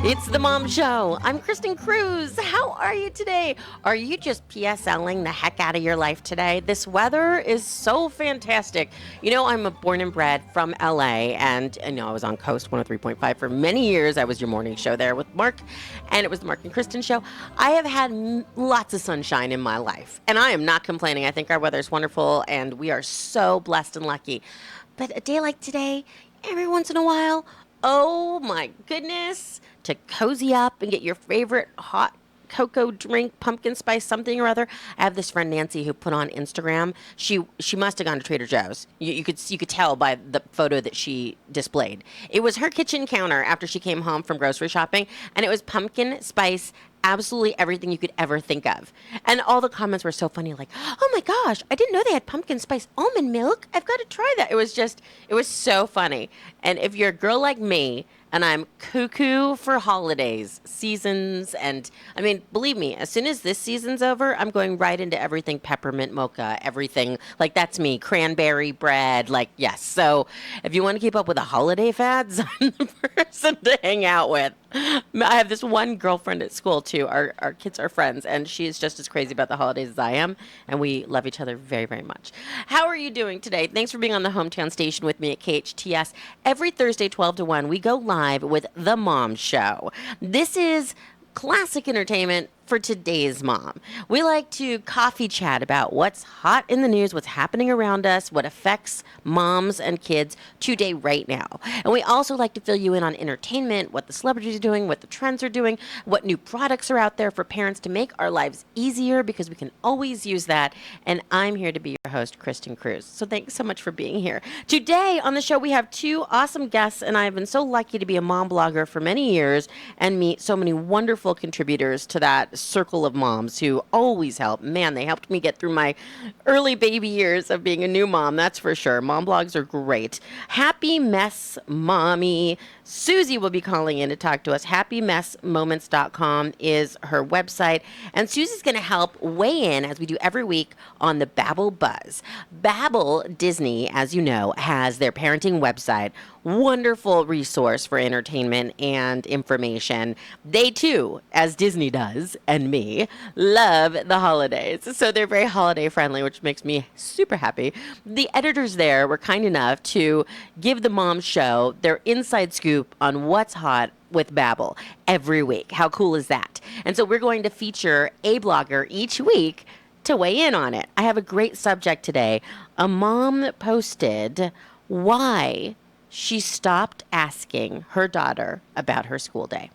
It's the Mom Show. I'm Kristin Cruz. How are you today? Are you just PSLing the heck out of your life today? This weather is so fantastic. You know, I'm born and bred from LA, and I was on KOST 103.5 for many years. I was your morning show there with Mark, and it was the Mark Kristin Show. I have had lots of sunshine in my life, and I am not complaining. I think our weather is wonderful, and we are so blessed and lucky. But a day like today, every once in a while, oh my goodness, to cozy up and get your favorite hot cocoa drink, pumpkin spice something or other. I have this friend Nancy who put on Instagram. She must have gone to Trader Joe's. You could tell by the photo that she displayed. It was her kitchen counter after she came home from grocery shopping, and it was pumpkin spice, absolutely everything you could ever think of. And all the comments were so funny, like, oh my gosh, I didn't know they had pumpkin spice almond milk. I've got to try that. It was so funny. And if you're a girl like me, and I'm cuckoo for holidays, seasons, and I mean, believe me, as soon as this season's over, I'm going right into everything peppermint mocha, everything. Like, that's me. Cranberry bread, like, yes. So if you want to keep up with the holiday fads, I'm the person to hang out with. I have this one girlfriend at school, too. Our kids are friends, and she is just as crazy about the holidays as I am, and we love each other very, very much. How are you doing today? Thanks for being on the hometown station with me at KHTS. Every Thursday, 12 to 1, we go live with The Mom Show. This is classic entertainment for today's mom. We like to coffee chat about what's hot in the news, what's happening around us, what affects moms and kids today right now. And we also like to fill you in on entertainment, what the celebrities are doing, what the trends are doing, what new products are out there for parents to make our lives easier, because we can always use that. And I'm here to be your host, Kristin Cruz. So thanks so much for being here. Today on the show, we have two awesome guests, and I've been so lucky to be a mom blogger for many years and meet so many wonderful contributors to that circle of moms who always help. Man, they helped me get through my early baby years of being a new mom, that's for sure. Mom blogs are great. Happy Mess Mommy Susie will be calling in to talk to us. HappyMessMoments.com is her website. And Susie's going to help weigh in, as we do every week, on the Babbel Buzz. Babbel, Disney, as you know, has their parenting website. Wonderful resource for entertainment and information. They, too, as Disney does, and me, love the holidays. So they're very holiday friendly, which makes me super happy. The editors there were kind enough to give the Mom Show their inside scoop on what's hot with Babbel every week. How cool is that? And so we're going to feature a blogger each week to weigh in on it. I have a great subject today. A mom posted why she stopped asking her daughter about her school day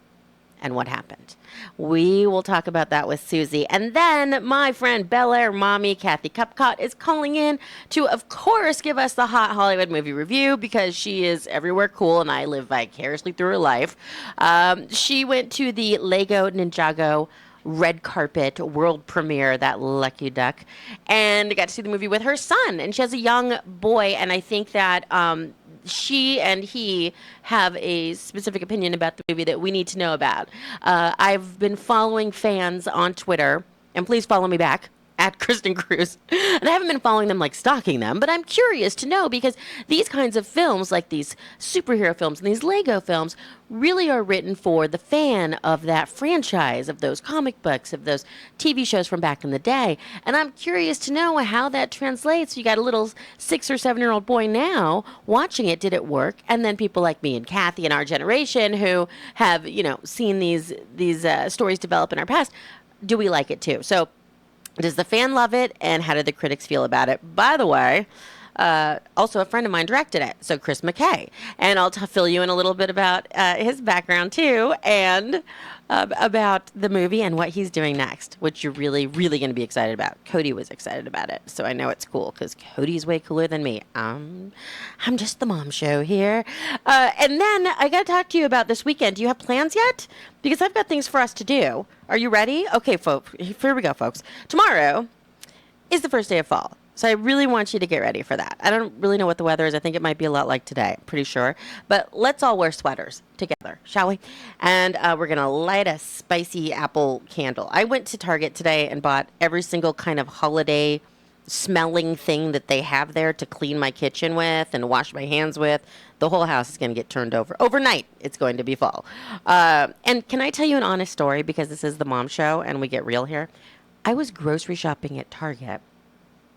and what happened. We will talk about that with Susie. And then my friend Bel Air mommy, Kathy Cupcott, is calling in to, of course, give us the hot Hollywood movie review, because she is everywhere cool and I live vicariously through her life. She went to the Lego Ninjago red carpet world premiere, that lucky duck, and got to see the movie with her son. And she has a young boy, and I think that she and he have a specific opinion about the movie that we need to know about. I've been following fans on Twitter, and please follow me back at Kristin Cruz. And I haven't been following them like stalking them, but I'm curious to know, because these kinds of films, like these superhero films and these Lego films, really are written for the fan of that franchise, of those comic books, of those TV shows from back in the day. And I'm curious to know how that translates. You got a little 6 or 7-year-old boy now watching it. Did it work? And then people like me and Kathy and our generation who have, seen these stories develop in our past. Do we like it too? So does the fan love it, and how did the critics feel about it? By the way, also a friend of mine directed it, so Chris McKay. And I'll fill you in a little bit about his background, too, and about the movie and what he's doing next, which you're really, really going to be excited about. Cody was excited about it, so I know it's cool, because Cody's way cooler than me. I'm just the mom show here. And then I got to talk to you about this weekend. Do you have plans yet? Because I've got things for us to do. Are you ready? Okay, folks. Here we go, folks. Tomorrow is the first day of fall. So I really want you to get ready for that. I don't really know what the weather is. I think it might be a lot like today. Pretty sure. But let's all wear sweaters together, shall we? And we're going to light a spicy apple candle. I went to Target today and bought every single kind of holiday smelling thing that they have there to clean my kitchen with and wash my hands with, the whole house is going to get turned over. Overnight, it's going to be full. And can I tell you an honest story? Because this is the mom show and we get real here. I was grocery shopping at Target.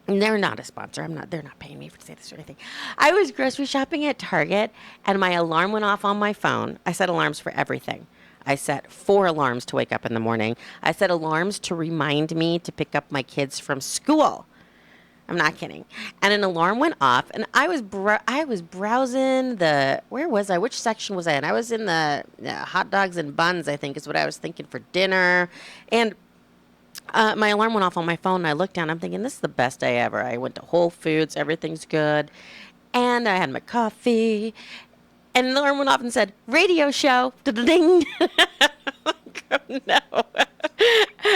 And they're not a sponsor. They're not paying me to say this or anything. I was grocery shopping at Target and my alarm went off on my phone. I set alarms for everything. I set 4 alarms to wake up in the morning. I set alarms to remind me to pick up my kids from school. I'm not kidding. And an alarm went off, and I was browsing where was I? Which section was I in? I was in the hot dogs and buns, I think is what I was thinking for dinner. And my alarm went off on my phone, and I looked down. I'm thinking, this is the best day ever. I went to Whole Foods. Everything's good. And I had my coffee. And the alarm went off and said, radio show. Da-da-ding. Oh, no.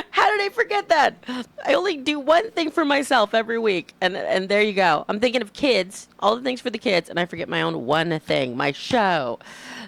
How did I forget that? I only do one thing for myself every week. And there you go. I'm thinking of kids, all the things for the kids, and I forget my own one thing, my show.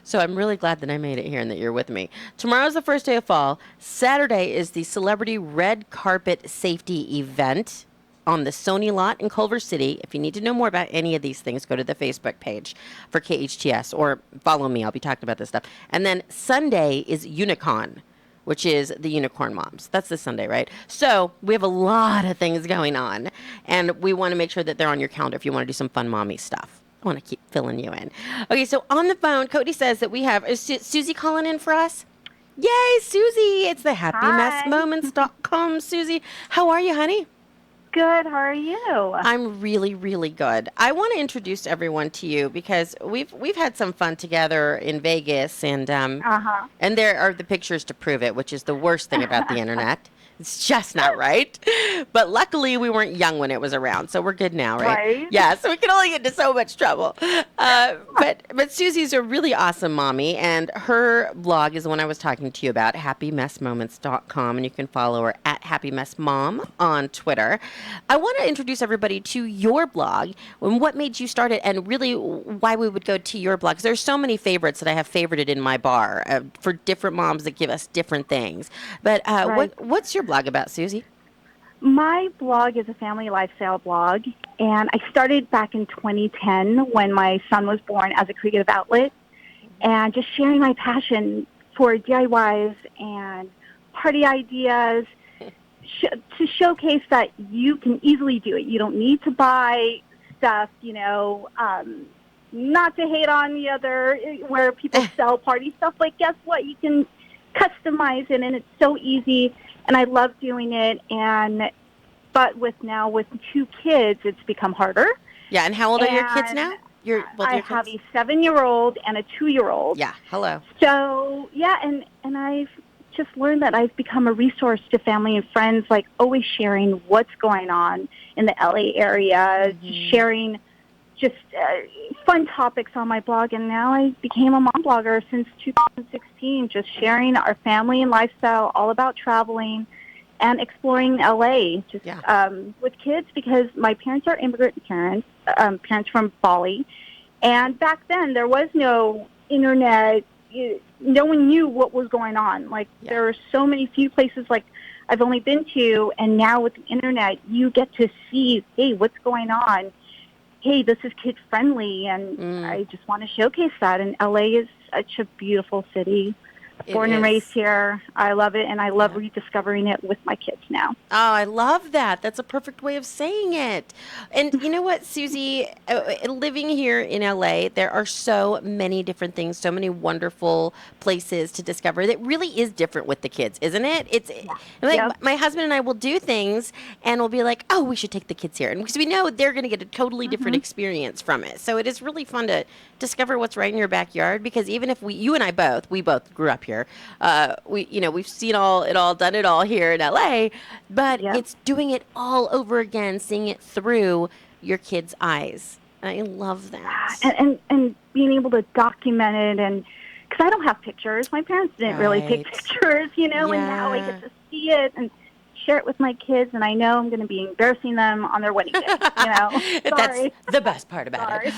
So I'm really glad that I made it here and that you're with me. Tomorrow's the first day of fall. Saturday is the Celebrity Red Carpet Safety Event on the Sony lot in Culver City. If you need to know more about any of these things, go to the Facebook page for KHTS or follow me. I'll be talking about this stuff. And then Sunday is Unicon, which is the Unicorn Moms. That's this Sunday, right? So we have a lot of things going on, and we want to make sure that they're on your calendar if you want to do some fun mommy stuff. I want to keep filling you in. Okay, so on the phone, Cody says that we have, is Susie calling in for us? Yay, Susie! It's the happymessmoments.com. Susie, how are you, honey? Good. How are you? I'm really, really good. I want to introduce everyone to you because we've had some fun together in Vegas, and and there are the pictures to prove it, which is the worst thing about the internet. It's just not right. But luckily, we weren't young when it was around, so we're good now, right? Yeah, so we can only get into so much trouble. But Susie's a really awesome mommy, and her blog is the one I was talking to you about, happymessmoments.com, and you can follow her at happymessmom on Twitter. I want to introduce everybody to your blog and what made you start it, and really why we would go to your blog. 'Cause there's so many favorites that I have favorited in my bar for different moms that give us different things. But what's your blog about, Susie? My blog is a family lifestyle blog, and I started back in 2010 when my son was born as a creative outlet, and just sharing my passion for DIYs and party ideas to showcase that you can easily do it. You don't need to buy stuff, not to hate on the other where people sell party stuff. Like, guess what? You can customize it, and it's so easy. And I love doing it, but with 2 kids, it's become harder. Yeah, and how old are your kids now? I have a 7-year-old and a 2-year-old. Yeah, hello. So, yeah, and I've just learned that I've become a resource to family and friends, like always sharing what's going on in the LA area, sharing just fun topics on my blog. And now I became a mom blogger since 2016, just sharing our family and lifestyle, all about traveling and exploring LA with kids, because my parents are immigrant parents from Bali. And back then there was no internet. No one knew what was going on. There were so many few places I've only been to, and now with the internet, you get to see, hey, what's going on? Hey, this is kid-friendly, and I just want to showcase that. And LA is such a beautiful city. Born and raised here. I love it, and I love rediscovering it with my kids now. Oh, I love that. That's a perfect way of saying it. And you know what, Susie? Living here in LA, there are so many different things, so many wonderful places to discover that really is different with the kids, isn't it? It's my husband and I will do things, and we'll be like, oh, we should take the kids here. And because we know they're going to get a totally different experience from it. So it is really fun to discover what's right in your backyard, because even if you and I both grew up here. We've seen it all, done it all here in LA, but it's doing it all over again, seeing it through your kids' eyes. And I love that. And being able to document it, and because I don't have pictures, my parents didn't really take pictures, and now I get to see it and share it with my kids, and I know I'm going to be embarrassing them on their wedding day. That's the best part about it.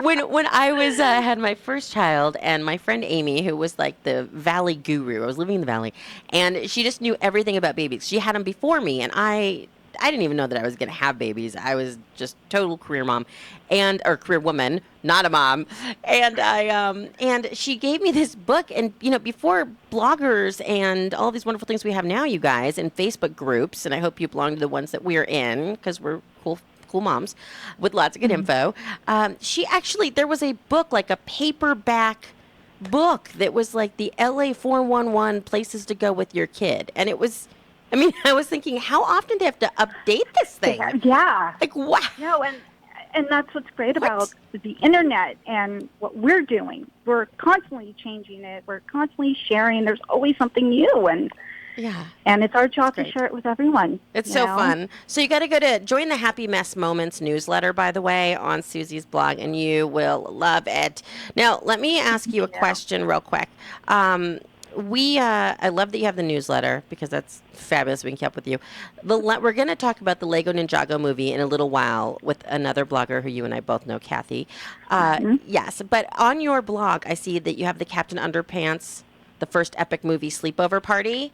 When I was had my first child, and my friend Amy, who was like the Valley guru, I was living in the Valley, and she just knew everything about babies. She had them before me, and I I didn't even know that I was going to have babies. I was just total career mom or career woman, not a mom. And and she gave me this book. And, before bloggers and all these wonderful things we have now, you guys, and Facebook groups, and I hope you belong to the ones that we're in because we're cool moms with lots of good info. There was a book, like a paperback book that was like the LA 411 places to go with your kid. And it was, I was thinking, how often do they have to update this thing? Yeah. Like, wow. No, and that's what's great about the internet and what we're doing. We're constantly changing it. We're constantly sharing. There's always something new, and it's our job to share it with everyone. It's so fun. So you got to go to join the Happy Mess Moments newsletter, by the way, on Susie's blog, and you will love it. Now, let me ask you a question real quick. I love that you have the newsletter because that's fabulous. We can keep up with you. We're going to talk about the Lego Ninjago movie in a little while with another blogger who you and I both know, Kathy. Yes, but on your blog, I see that you have the Captain Underpants, the first epic movie sleepover party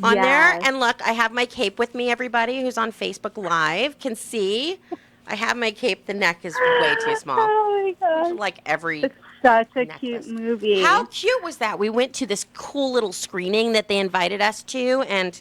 on there. And look, I have my cape with me. Everybody who's on Facebook Live can see. I have my cape. The neck is way too small. Oh, my gosh. Like every It's such a necklace. cute movie. How cute was that? We went to this cool little screening that they invited us to, and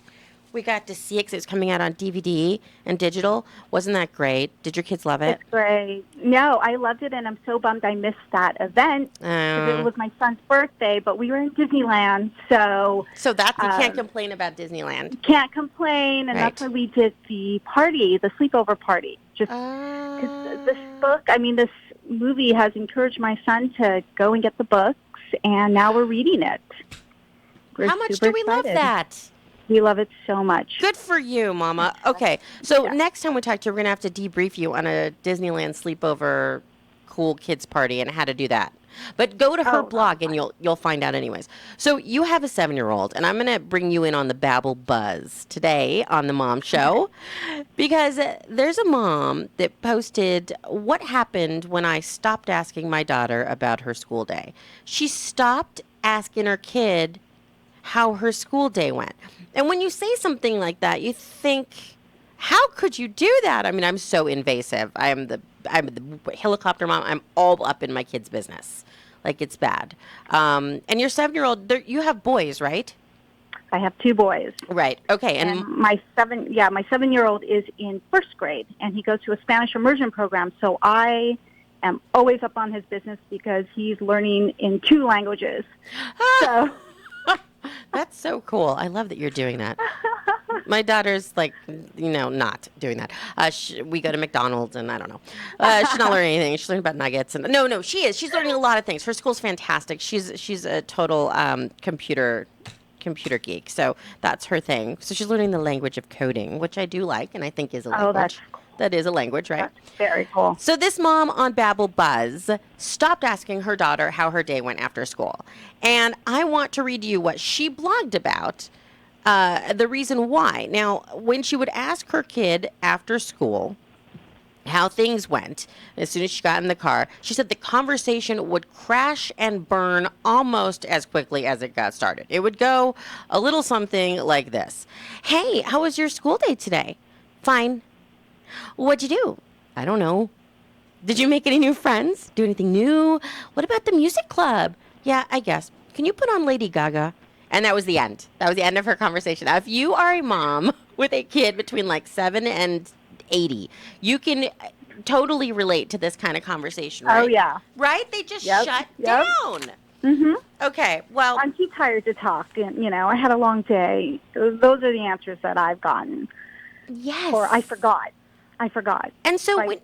we got to see it because it was coming out on DVD and digital. Wasn't that great? Did your kids love it? It's great. No, I loved it, and I'm so bummed I missed that event because it was my son's birthday, but we were in Disneyland, so that you can't complain about Disneyland. Can't complain, and that's why we did the party, the sleepover party. Just because this movie has encouraged my son to go and get the books, and now we're reading it. How much do we love that? We love it so much. Good for you, Mama. Okay, so next time we talk to you, we're going to have to debrief you on a Disneyland sleepover cool kids party and how to do that. But go to her blog and you'll find out anyways. So you have a 7-year-old, and I'm going to bring you in on the Babble Buzz today on the Mom Show because there's a mom that posted what happened when I stopped asking my daughter about her school day. She stopped asking her kid how her school day went. And when you say something like that, you think, how could you do that? I'm so invasive. I'm the helicopter mom. I'm all up in my kid's business. Like, it's bad. And your 7-year-old, you have boys, right? I have 2 boys. Right. Okay. And my 7-year-old is in 1st grade, and he goes to a Spanish immersion program. So I am always up on his business because he's learning in 2 languages. So that's so cool. I love that you're doing that. My daughter's not doing that. We go to McDonald's and I don't know. She's not learning anything. She's learning about nuggets and no, she is. She's learning a lot of things. Her school's fantastic. She's a total computer geek. So that's her thing. So she's learning the language of coding, which I do like and I think is a language. That's cool. That is a language, right? That's very cool. So this mom on Babble Buzz stopped asking her daughter how her day went after school. And I want to read you what she blogged about, the reason why. Now, when she would ask her kid after school how things went, as soon as she got in the car, she said the conversation would crash and burn almost as quickly as it got started. It would go a little something like this. Hey, how was your school day today? Fine. What'd you do? I don't know. Did you make any new friends? Do anything new? What about the music club? Yeah, I guess. Can you put on Lady Gaga? And that was the end. That was the end of her conversation. Now, if you are a mom with a kid between 7 and 80, you can totally relate to this kind of conversation, right? Oh, yeah. Right? They just shut down. Mm-hmm. Okay, well. I'm too tired to talk. And, I had a long day. Those are the answers that I've gotten. Yes. Or I forgot. And so I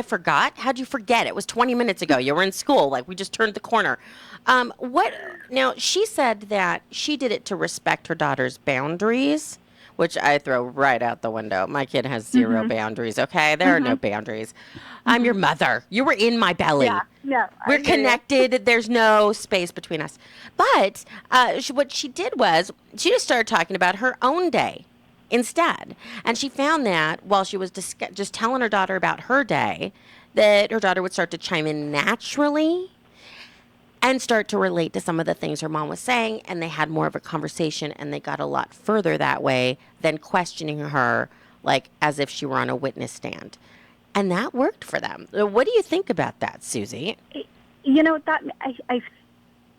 forgot. How'd you forget? It was 20 minutes ago. You were in school. We just turned the corner. Now, she said that she did it to respect her daughter's boundaries, which I throw right out the window. My kid has 0 boundaries, okay? There are no boundaries. I'm your mother. You were in my belly. Yeah, no. We're connected. There's no space between us. But what she did was she just started talking about her own day instead. And she found that while she was just telling her daughter about her day, that her daughter would start to chime in naturally. and start to relate to some of the things her mom was saying. And they had more of a conversation, and they got a lot further that way than questioning her like as if she were on a witness stand. And that worked for them. What do you think about that, Susie? You know, that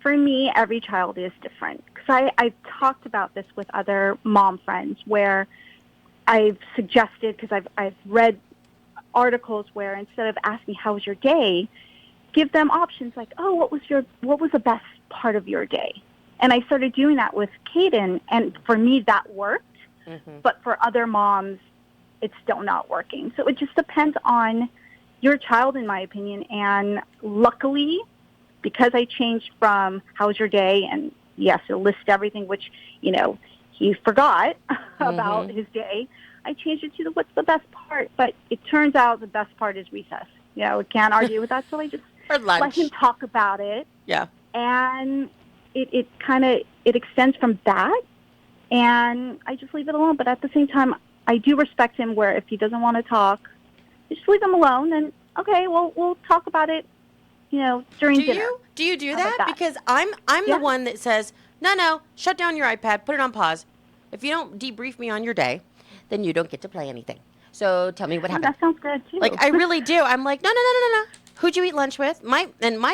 for me, every child is different. Because I've talked about this with other mom friends where I've suggested, because I've read articles where instead of asking, how was your day, give them options like, oh, what was the best part of your day? And I started doing that with Kaden, and for me, that worked. Mm-hmm. But for other moms, it's still not working. So it just depends on your child, in my opinion. And luckily, because I changed from how was your day, and yes, it'll list everything, which, you know, he forgot about his day. I changed it to what's the best part. But it turns out the best part is recess. You know, we can't argue with that. So I just let him talk about it. Yeah. And it extends from that. And I just leave it alone. But at the same time, I do respect him where if he doesn't want to talk, just leave him alone. And, okay, well, we'll talk about it, you know, during dinner. Do you do that? Because I'm the one that says, no, shut down your iPad, put it on pause. If you don't debrief me on your day, then you don't get to play anything. So tell me what happened. That sounds good, too. Like, I really do. I'm like, no. Who'd you eat lunch with? My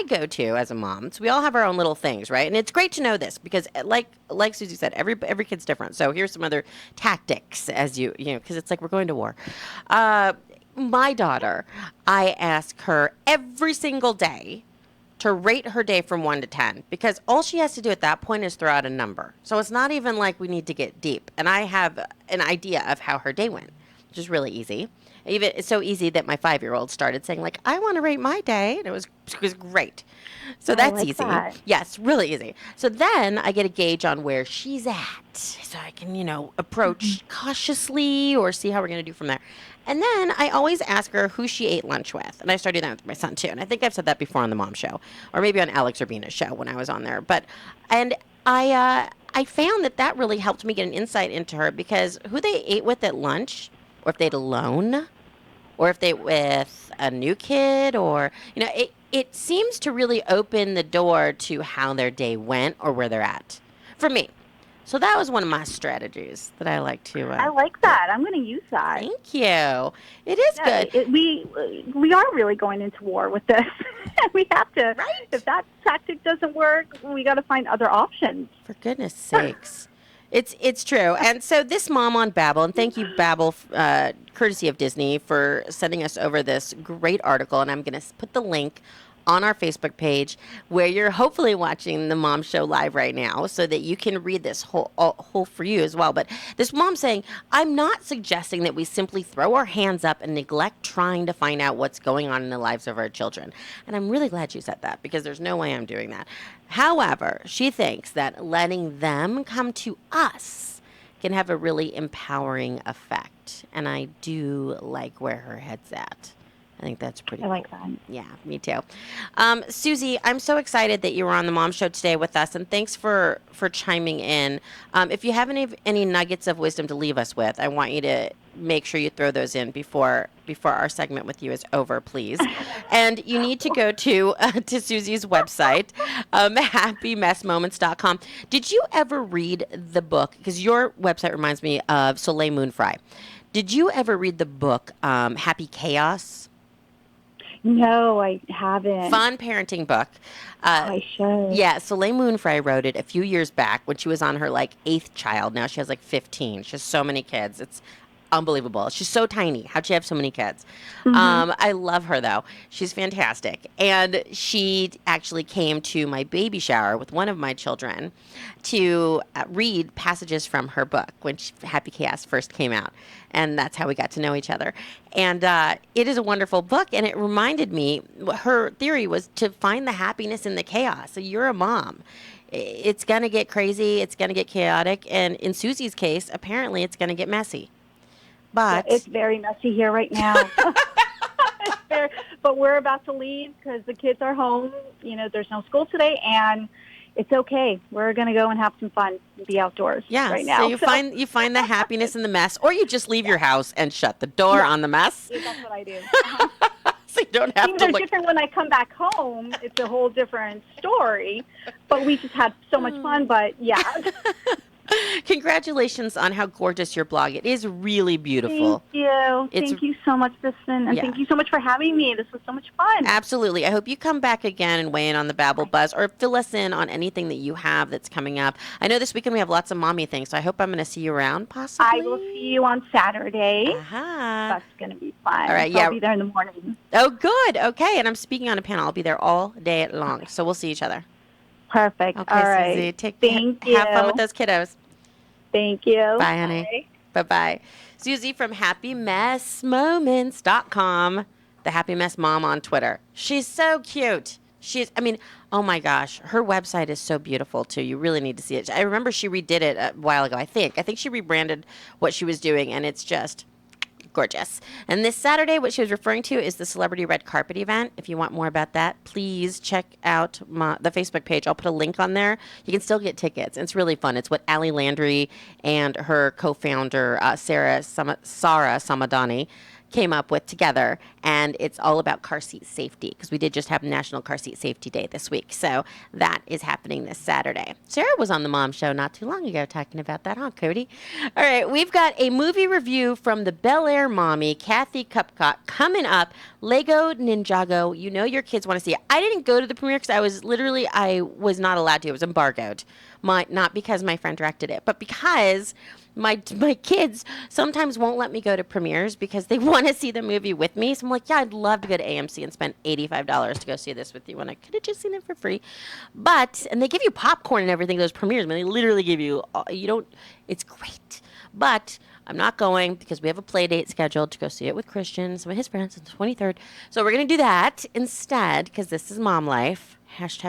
go-to as a mom, so we all have our own little things, right? And it's great to know this because, like Susie said, every kid's different. So here's some other tactics as you know, because it's like we're going to war. My daughter, I ask her every single day to rate her day from 1 to 10 because all she has to do at that point is throw out a number. So it's not even like we need to get deep. And I have an idea of how her day went, which is really easy. Even it's so easy that my 5-year-old started saying, like, I want to rate my day. And it was great. So that's easy. That. Yes, really easy. So then I get a gauge on where she's at. So I can, you know, approach cautiously or see how we're going to do from there. And then I always ask her who she ate lunch with. And I started doing that with my son, too. And I think I've said that before on the Mom Show. Or maybe on Alex Urbina's show when I was on there. And I found that really helped me get an insight into her because who they ate with at lunch, or if they ate alone, or if they with a new kid, or, you know, it seems to really open the door to how their day went or where they're at for me. So that was one of my strategies that I like to. I like that. I'm going to use that. Thank you. It is good. We are really going into war with this. We have to. Right? If that tactic doesn't work, we got to find other options. For goodness sakes. It's true. And so this mom on Babbel, and thank you, Babbel, courtesy of Disney, for sending us over this great article. And I'm going to put the link on our Facebook page where you're hopefully watching the Mom Show live right now so that you can read this whole for you as well. But this mom saying, I'm not suggesting that we simply throw our hands up and neglect trying to find out what's going on in the lives of our children. And I'm really glad you said that because there's no way I'm doing that. However, she thinks that letting them come to us can have a really empowering effect. And I do like where her head's at. I think that's pretty cool. I like that. Yeah, me too. Susie, I'm so excited that you were on the Mom Show today with us, and thanks for chiming in. If you have any nuggets of wisdom to leave us with, I want you to make sure you throw those in before our segment with you is over, please. And you need to go to Susie's website, happymessmoments.com. Did you ever read the book? Because your website reminds me of Soleil Moon Frye. Did you ever read the book Happy Chaos? No, I haven't. Fun parenting book. I should. Yeah, Soleil Moon Frye wrote it a few years back when she was on her 8th child. Now she has 15. She has so many kids. It's unbelievable. She's so tiny. How'd she have so many kids? Mm-hmm. I love her, though. She's fantastic. And she actually came to my baby shower with one of my children to read passages from her book when Happy Chaos first came out. And that's how we got to know each other. And it is a wonderful book. And it reminded me, her theory was to find the happiness in the chaos. So you're a mom. It's going to get crazy. It's going to get chaotic. And in Susie's case, apparently it's going to get messy. But it's very messy here right now. But we're about to leave because the kids are home. You know, there's no school today, and it's okay. We're going to go and have some fun and be outdoors right now. So you find the happiness in the mess, or you just leave your house and shut the door on the mess. That's what I do. So you don't have Things to are look. different when I come back home. It's a whole different story. But we just had so much fun. But yeah. Congratulations on how gorgeous your blog. It is really beautiful. Thank you. Thank you so much, Kristin. And thank you so much for having me. This was so much fun. Absolutely. I hope you come back again and weigh in on the Babble Buzz or fill us in on anything that you have that's coming up. I know this weekend we have lots of mommy things, so I hope I'm going to see you around, possibly. I will see you on Saturday. That's going to be fun. All right, so I'll be there in the morning. Oh, good. Okay, and I'm speaking on a panel. I'll be there all day long, so we'll see each other. Perfect. Okay, all right. Susie. Thank you. Have fun with those kiddos. Thank you. Bye, honey. Bye-bye. Susie from HappyMessMoments.com, the Happy Mess Mom on Twitter. She's so cute. Oh my gosh, her website is so beautiful too. You really need to see it. I remember she redid it a while ago, I think. I think she rebranded what she was doing, and it's just gorgeous. And this Saturday, what she was referring to is the Celebrity Red Carpet event. If you want more about that, please check out the Facebook page. I'll put a link on there. You can still get tickets. It's really fun. It's what Allie Landry and her co-founder, Sarah Samadani, came up with together, and it's all about car seat safety because we did just have National Car Seat Safety Day this week. So that is happening this Saturday. Sarah was on the Mom Show not too long ago talking about that, huh, Cody? All right, we've got a movie review from the Bel Air mommy, Kathy Cupcott, coming up. Lego Ninjago. You know your kids want to see it. I didn't go to the premiere because I was not allowed to. It was embargoed. Not because my friend directed it, but because my kids sometimes won't let me go to premieres because they want to see the movie with me. So I'm like, yeah, I'd love to go to AMC and spend $85 to go see this with you when I could have just seen it for free. And they give you popcorn and everything, those premieres. I mean, they literally give you, it's great. But I'm not going because we have a play date scheduled to go see it with Christian, some of his friends, on the 23rd. So we're going to do that instead because this is mom life.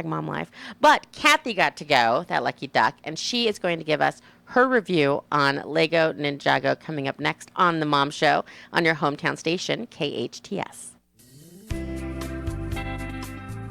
#mom life. But Kathy got to go, that lucky duck, and she is going to give us her review on Lego Ninjago coming up next on The Mom Show on your hometown station, KHTS.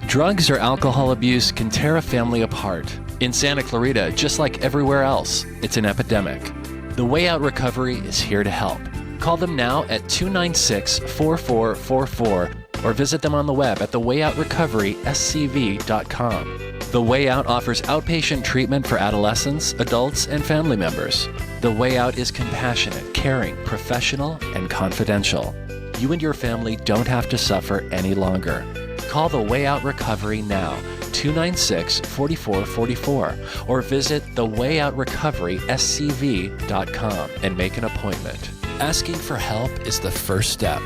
Drugs or alcohol abuse can tear a family apart. In Santa Clarita, just like everywhere else, it's an epidemic. The Way Out Recovery is here to help. Call them now at 296-4444 or visit them on the web at thewayoutrocoveryscv.com. The Way Out offers outpatient treatment for adolescents, adults, and family members. The Way Out is compassionate, caring, professional, and confidential. You and your family don't have to suffer any longer. Call The Way Out Recovery now, 296-4444, or visit thewayoutrocoveryscv.com and make an appointment. Asking for help is the first step.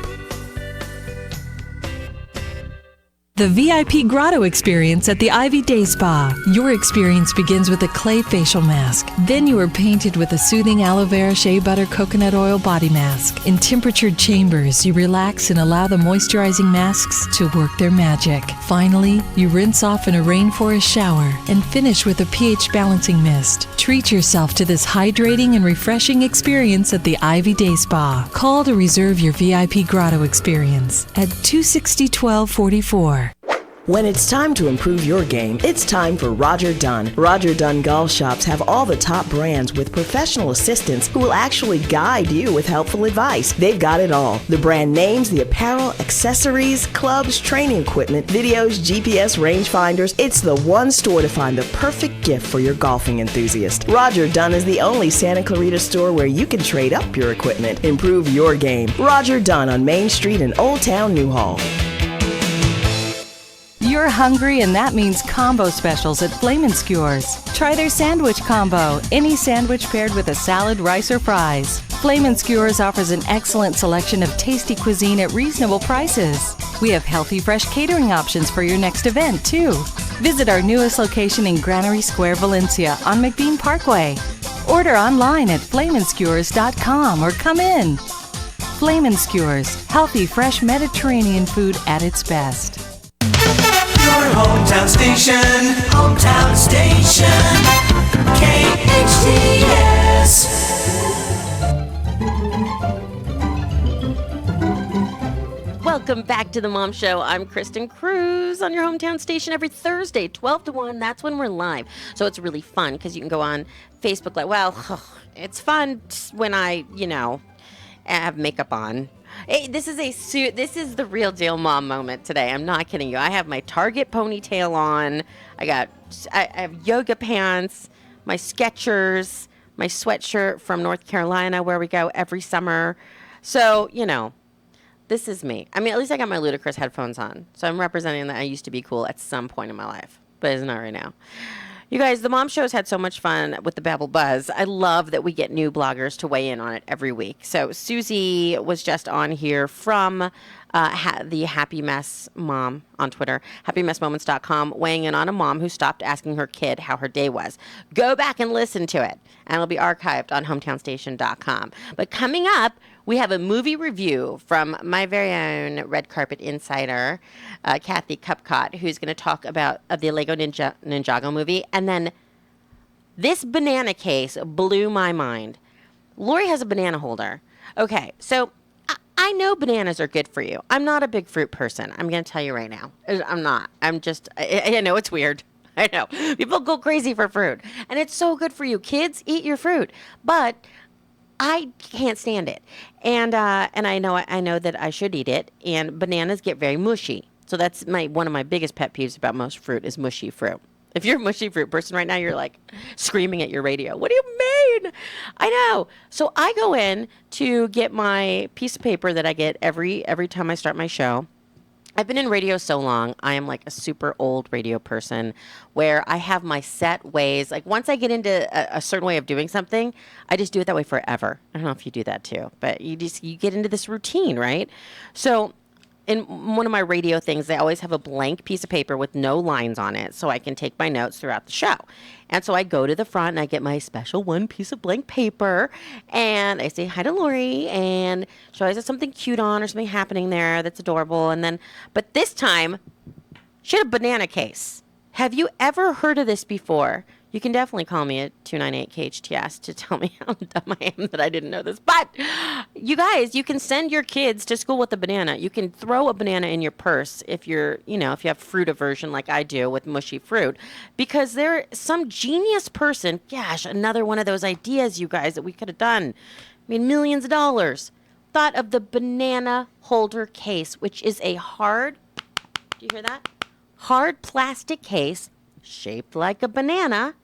The VIP Grotto experience at the Ivy Day Spa. Your experience begins with a clay facial mask. Then you are painted with a soothing aloe vera shea butter coconut oil body mask. In temperatured chambers, you relax and allow the moisturizing masks to work their magic. Finally, you rinse off in a rainforest shower and finish with a pH balancing mist. Treat yourself to this hydrating and refreshing experience at the Ivy Day Spa. Call to reserve your VIP Grotto experience at 260-1244. When it's time to improve your game, it's time for Roger Dunn. Roger Dunn Golf Shops have all the top brands with professional assistants who will actually guide you with helpful advice. They've got it all. The brand names, the apparel, accessories, clubs, training equipment, videos, GPS rangefinders. It's the one store to find the perfect gift for your golfing enthusiast. Roger Dunn is the only Santa Clarita store where you can trade up your equipment. Improve your game. Roger Dunn on Main Street in Old Town Newhall. You're hungry, and that means combo specials at Flamin' Skewers. Try their sandwich combo, any sandwich paired with a salad, rice, or fries. Flamin' Skewers offers an excellent selection of tasty cuisine at reasonable prices. We have healthy, fresh catering options for your next event, too. Visit our newest location in Granary Square, Valencia on McBean Parkway. Order online at flaminskewers.com or come in. Flamin' Skewers, healthy, fresh Mediterranean food at its best. Your hometown station, KHTS. Welcome back to the Mom Show. I'm Kristin Cruz on your hometown station every Thursday, 12 to 1. That's when we're live. So it's really fun because you can go on Facebook it's fun when I have makeup on. Hey, this is a suit. This is the real deal mom moment today. I'm not kidding you. I have my Target ponytail on. I have yoga pants, my Skechers, my sweatshirt from North Carolina where we go every summer. So, this is me. I mean, at least I got my ludicrous headphones on. So I'm representing that I used to be cool at some point in my life, but it's not right now. You guys, the Mom Show's had so much fun with the Babble Buzz. I love that we get new bloggers to weigh in on it every week. So Susie was just on here from the Happy Mess Mom on Twitter, happymessmoments.com, weighing in on a mom who stopped asking her kid how her day was. Go back and listen to it, and it'll be archived on hometownstation.com. But coming up, we have a movie review from my very own red carpet insider, Kathy Cupcott, who's going to talk about the Lego Ninjago movie. And then this banana case blew my mind. Lori has a banana holder. Okay, so I know bananas are good for you. I'm not a big fruit person. I'm going to tell you right now. I'm not. I know it's weird. I know. People go crazy for fruit. And it's so good for you. Kids, eat your fruit. But I can't stand it, and I know that I should eat it. And bananas get very mushy, so that's one of my biggest pet peeves about most fruit is mushy fruit. If you're a mushy fruit person right now, you're like screaming at your radio. What do you mean? I know. So I go in to get my piece of paper that I get every time I start my show. I've been in radio so long, I am like a super old radio person where I have my set ways. Like once I get into a certain way of doing something, I just do it that way forever. I don't know if you do that too, but you get into this routine, right? So in one of my radio things, they always have a blank piece of paper with no lines on it so I can take my notes throughout the show. And so I go to the front and I get my special one piece of blank paper and I say hi to Lori and she always has something cute on or something happening there that's adorable. But this time, she had a banana case. Have you ever heard of this before? You can definitely call me at 298-KHTS to tell me how dumb I am that I didn't know this. But you guys, you can send your kids to school with a banana. You can throw a banana in your purse if if you have fruit aversion like I do with mushy fruit. Because some genius person, gosh, another one of those ideas, you guys, that we could have done. I mean, millions of dollars. Thought of the banana holder case, which is a hard, do you hear that? Hard plastic case shaped like a banana.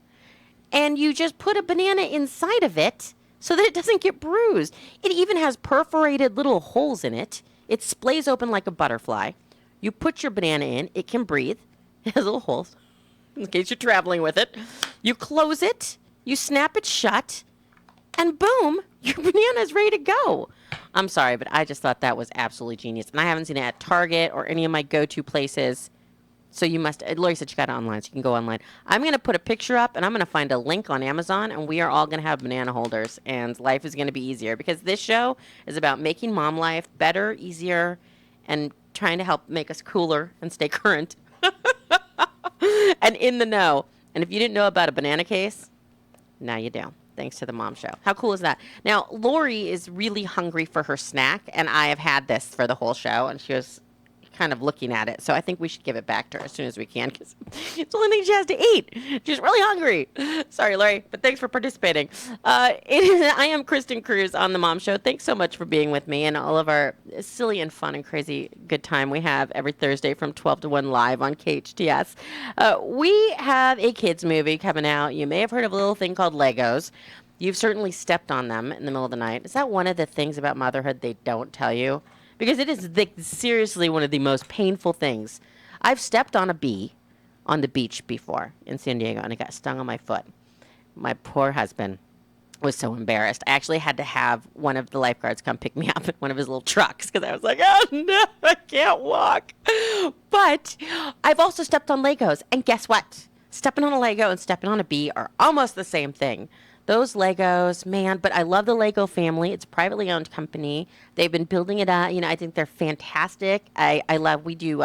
And you just put a banana inside of it so that it doesn't get bruised. It even has perforated little holes in it. It splays open like a butterfly. You put your banana in. It can breathe. It has little holes in case you're traveling with it. You close it. You snap it shut. And boom, your banana is ready to go. I'm sorry, but I just thought that was absolutely genius. And I haven't seen it at Target or any of my go-to places. So you must, Lori said you got it online, so you can go online. I'm going to put a picture up, and I'm going to find a link on Amazon, and we are all going to have banana holders, and life is going to be easier. Because this show is about making mom life better, easier, and trying to help make us cooler and stay current. And in the know. And if you didn't know about a banana case, now you do. Thanks to the Mom Show. How cool is that? Now, Lori is really hungry for her snack, and I have had this for the whole show, and she was kind of looking at it. So I think we should give it back to her as soon as we can because it's the only thing she has to eat. She's really hungry. Sorry, Lori, but thanks for participating. I am Kristin Cruz on The Mom Show. Thanks so much for being with me and all of our silly and fun and crazy good time we have every Thursday from 12 to 1 live on KHTS. We have a kids movie coming out. You may have heard of a little thing called Legos. You've certainly stepped on them in the middle of the night. Is that one of the things about motherhood they don't tell you? Because it is seriously one of the most painful things. I've stepped on a bee on the beach before in San Diego, and it got stung on my foot. My poor husband was so embarrassed. I actually had to have one of the lifeguards come pick me up in one of his little trucks because I was like, oh, no, I can't walk. But I've also stepped on Legos, and guess what? Stepping on a Lego and stepping on a bee are almost the same thing. Those Legos, man, but I love the Lego family. It's a privately owned company. They've been building it up. I think they're fantastic. We do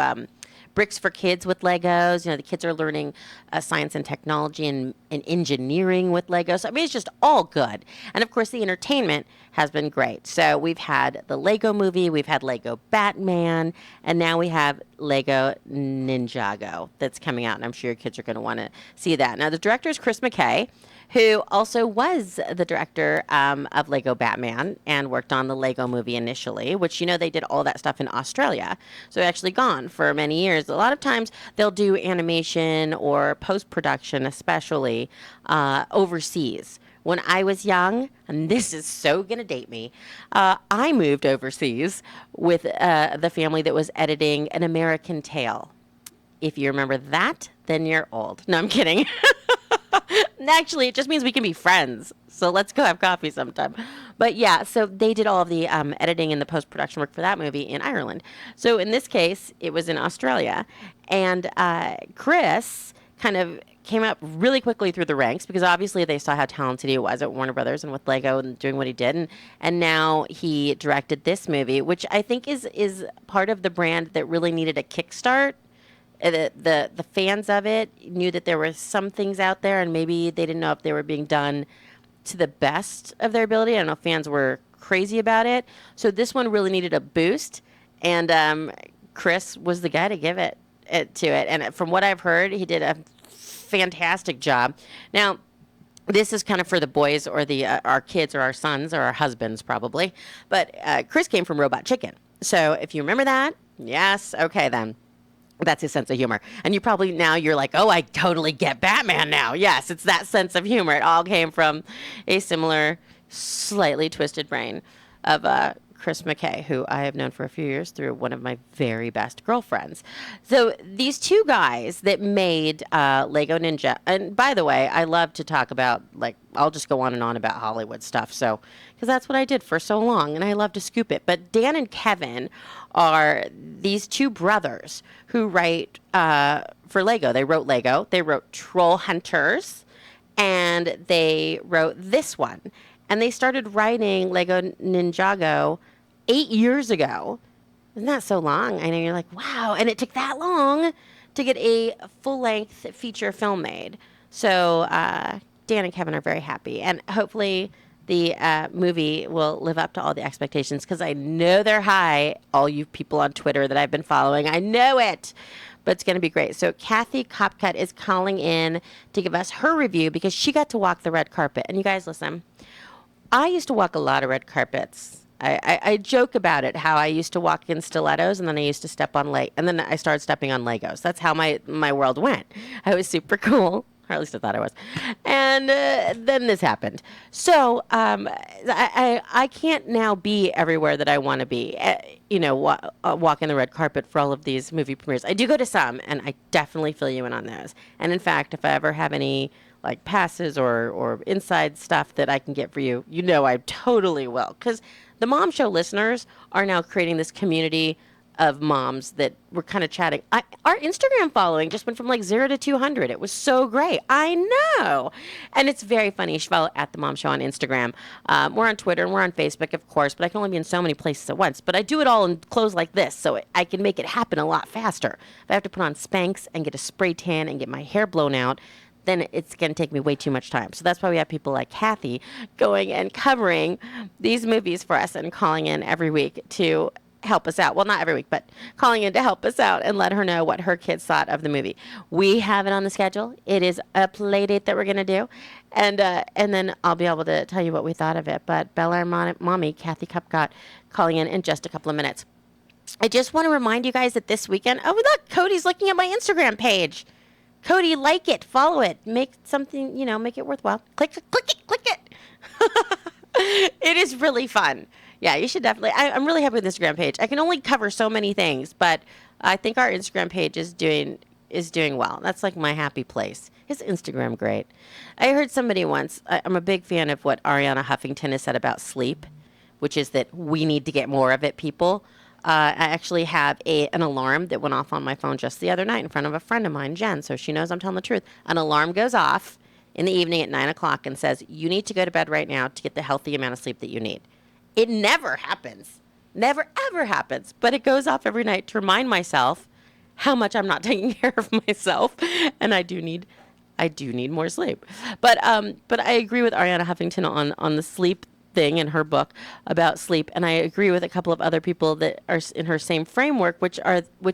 bricks for kids with Legos. The kids are learning science and technology and engineering with Legos. I mean, it's just all good. And, of course, the entertainment has been great. So we've had the Lego movie. We've had Lego Batman. And now we have Lego Ninjago that's coming out. And I'm sure your kids are going to want to see that. Now, the director is Chris McKay, who also was the director of Lego Batman and worked on the Lego movie initially, which, they did all that stuff in Australia. So actually gone for many years. A lot of times they'll do animation or post-production, especially overseas. When I was young, and this is so going to date me, I moved overseas with the family that was editing An American Tail. If you remember that, then you're old. No, I'm kidding. Actually, it just means we can be friends. So let's go have coffee sometime. But yeah, so they did all of the editing and the post-production work for that movie in Ireland. So in this case, it was in Australia. And Chris kind of came up really quickly through the ranks because obviously they saw how talented he was at Warner Brothers and with Lego and doing what he did. And now he directed this movie, which I think is part of the brand that really needed a kickstart. The fans of it knew that there were some things out there and maybe they didn't know if they were being done to the best of their ability. I don't know if fans were crazy about it. So this one really needed a boost. And Chris was the guy to give it to it. And from what I've heard, he did a fantastic job. Now, this is kind of for the boys or our kids or our sons or our husbands probably. But Chris came from Robot Chicken. So if you remember that, yes, okay then. That's his sense of humor. And you probably now you're like, oh, I totally get Batman now. Yes, it's that sense of humor. It all came from a similar, slightly twisted brain of Chris McKay, who I have known for a few years through one of my very best girlfriends. So these two guys that made Lego Ninja, and by the way, I love to talk about, I'll just go on and on about Hollywood stuff, so because that's what I did for so long, and I love to scoop it. But Dan and Kevin are these two brothers who write for Lego. They wrote Lego. They wrote Troll Hunters, and they wrote this one. And they started writing Lego Ninjago 8 years ago. Isn't that so long? I know you're like, wow. And it took that long to get a full-length feature film made. So Dan and Kevin are very happy. And hopefully the movie will live up to all the expectations because I know they're high, all you people on Twitter that I've been following. I know it. But it's going to be great. So Kathy Kopcut is calling in to give us her review because she got to walk the red carpet. And you guys, listen. I used to walk a lot of red carpets. I joke about it, how I used to walk in stilettos, and then I used to step on and then I started stepping on Legos. That's how my world went. I was super cool, or at least I thought I was. And then this happened. So I can't now be everywhere that I want to be, walking the red carpet for all of these movie premieres. I do go to some, and I definitely fill you in on those. And in fact, if I ever have any passes or inside stuff that I can get for you, I totally will. Because the Mom Show listeners are now creating this community of moms that we're kind of chatting. Our Instagram following just went from 0 to 200. It was so great. I know. And it's very funny. You should follow at the Mom Show on Instagram. We're on Twitter and we're on Facebook, of course, but I can only be in so many places at once. But I do it all in clothes like this, so I can make it happen a lot faster. If I have to put on Spanx and get a spray tan and get my hair blown out, then it's going to take me way too much time. So that's why we have people like Kathy going and covering these movies for us and calling in every week to help us out. Well, not every week, but calling in to help us out and let her know what her kids thought of the movie. We have it on the schedule. It is a play date that we're going to do. And then I'll be able to tell you what we thought of it. But Bel Air mommy, Kathy Kopcut, calling in just a couple of minutes. I just want to remind you guys that this weekend, oh, look, Cody's looking at my Instagram page. Cody, like it, follow it, make something, make it worthwhile. Click it. It is really fun. Yeah, you should definitely. I'm really happy with the Instagram page. I can only cover so many things, but I think our Instagram page is doing well. That's my happy place. Is Instagram great? I heard somebody once. I'm a big fan of what Ariana Huffington has said about sleep, which is that we need to get more of it, people. I actually have an alarm that went off on my phone just the other night in front of a friend of mine, Jen, so she knows I'm telling the truth. An alarm goes off in the evening at 9 o'clock and says, you need to go to bed right now to get the healthy amount of sleep that you need. It never happens. Never, ever happens. But it goes off every night to remind myself how much I'm not taking care of myself, and I do need more sleep. But I agree with Ariana Huffington on the sleep thing in her book about sleep, and I agree with a couple of other people that are in her same framework, which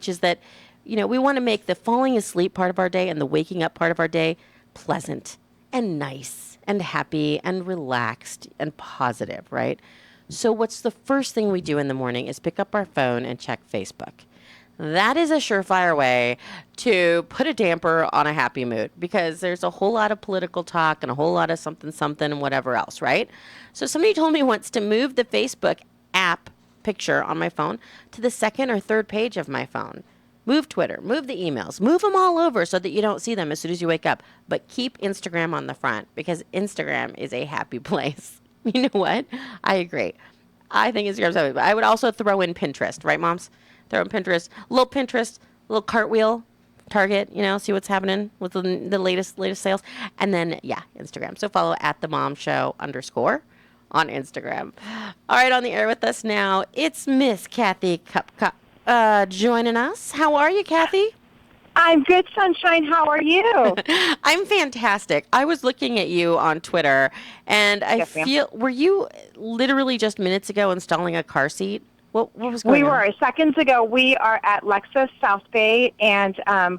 is that we want to make the falling asleep part of our day and the waking up part of our day pleasant and nice and happy and relaxed and positive, right? So what's the first thing we do in the morning is pick up our phone and check Facebook. That is a surefire way to put a damper on a happy mood because there's a whole lot of political talk and a whole lot of something and whatever else, right? So somebody told me once to move the Facebook app picture on my phone to the second or third page of my phone. Move Twitter, move the emails, move them all over so that you don't see them as soon as you wake up. But keep Instagram on the front because Instagram is a happy place. You know what? I agree. I think Instagram's happy. But I would also throw in Pinterest, right, moms? Throw in Pinterest, little cartwheel, Target, see what's happening with the latest sales. And then, Instagram. So follow @themomshow_ on Instagram. All right, on the air with us now, it's Miss Kathy Cup joining us. How are you, Kathy? I'm good, Sunshine. How are you? I'm fantastic. I was looking at you on Twitter, and were you literally just minutes ago installing a car seat? What was going on? We were. Seconds ago, we are at Lexus South Bay, and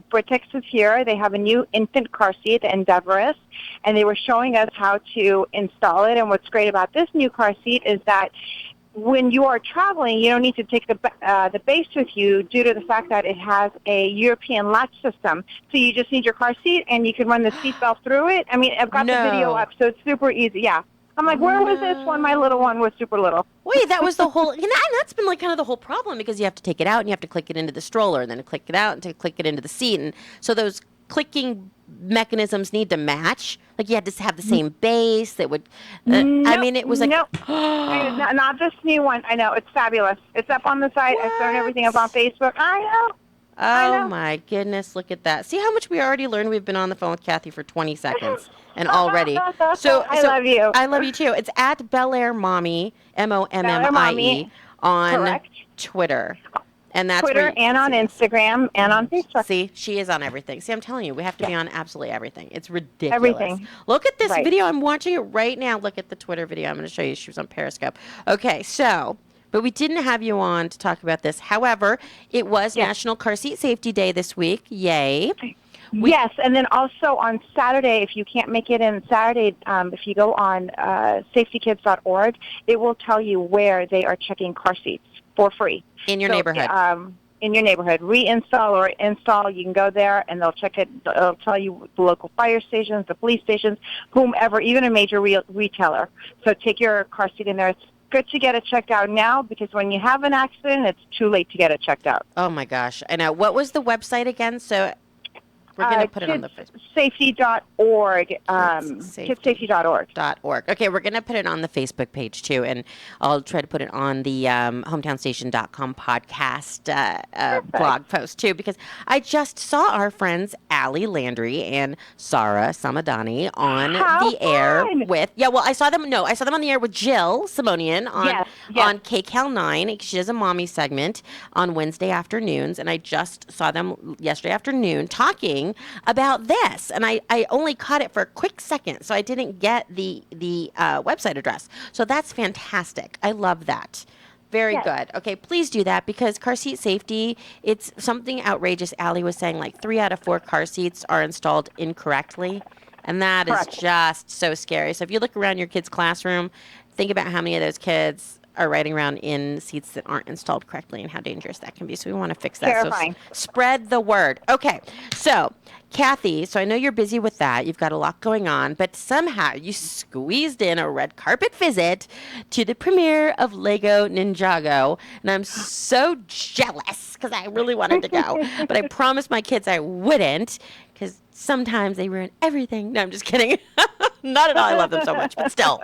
Britex is here. They have a new infant car seat, the Endeavorous, and they were showing us how to install it. And what's great about this new car seat is that when you are traveling, you don't need to take the base with you due to the fact that it has a European latch system. So you just need your car seat, and you can run the seatbelt through it. I mean, I've got the video up, so it's super easy. Yeah. I'm like, where was this when my little one was super little? Wait, that was the whole, and that's been like kind of the whole problem because you have to take it out and you have to click it into the stroller and then click it out and to click it into the seat. And so those clicking mechanisms need to match. Like you had to have the same base that would, I mean, it was like. No, not this new one. I know, it's fabulous. It's up on the site. I've thrown everything up on Facebook. I know. Oh, my goodness, look at that. See how much we already learned? We've been on the phone with Kathy for 20 seconds and already. So I love you. I love you, too. It's at Bel Air Mommy, MOMMIE, on Correct. Twitter. And that's Twitter and on Instagram and on Facebook. See, she is on everything. See, I'm telling you, we have to be on absolutely everything. It's ridiculous. Everything. Look at this video. I'm watching it right now. Look at the Twitter video. I'm going to show you. She was on Periscope. Okay, so... But we didn't have you on to talk about this. However, it was National Car Seat Safety Day this week. Yay. Yes, and then also on Saturday, if you can't make it in Saturday, if you go on safetykids.org, it will tell you where they are checking car seats for free. In your neighborhood. In your neighborhood. Reinstall or install, you can go there, and they'll check it. They'll tell you the local fire stations, the police stations, whomever, even a major retailer. So take your car seat in there. It's good to get it checked out now because when you have an accident, it's too late to get it checked out. Oh, my gosh. I know. What was the website again? So we're going to put it on the Facebook. Safety.org. Kidsafety.org. Okay, we're going to put it on the Facebook page, too, and I'll try to put it on the hometownstation.com podcast blog post, too, because I just saw our friends Allie Landry and Sarah Samadani on the air with, I saw them on the air with Jill Simonian on KCAL 9. She does a mommy segment on Wednesday afternoons, and I just saw them yesterday afternoon talking about this, and I only caught it for a quick second, so I didn't get the website address. So that's fantastic. I love that. Very good. Okay, please do that because car seat safety, it's something outrageous. Allie was saying like 3 out of 4 car seats are installed incorrectly, and that is just so scary. So if you look around your kid's classroom, think about how many of those kids are riding around in seats that aren't installed correctly and how dangerous that can be. So we want to fix that. Terrifying. So spread the word. Okay. So, Kathy, so I know you're busy with that. You've got a lot going on, but somehow you squeezed in a red carpet visit to the premiere of Lego Ninjago. And I'm so jealous because I really wanted to go. But I promised my kids I wouldn't because sometimes they ruin everything. No, I'm just kidding. Not at all. I love them so much, but still.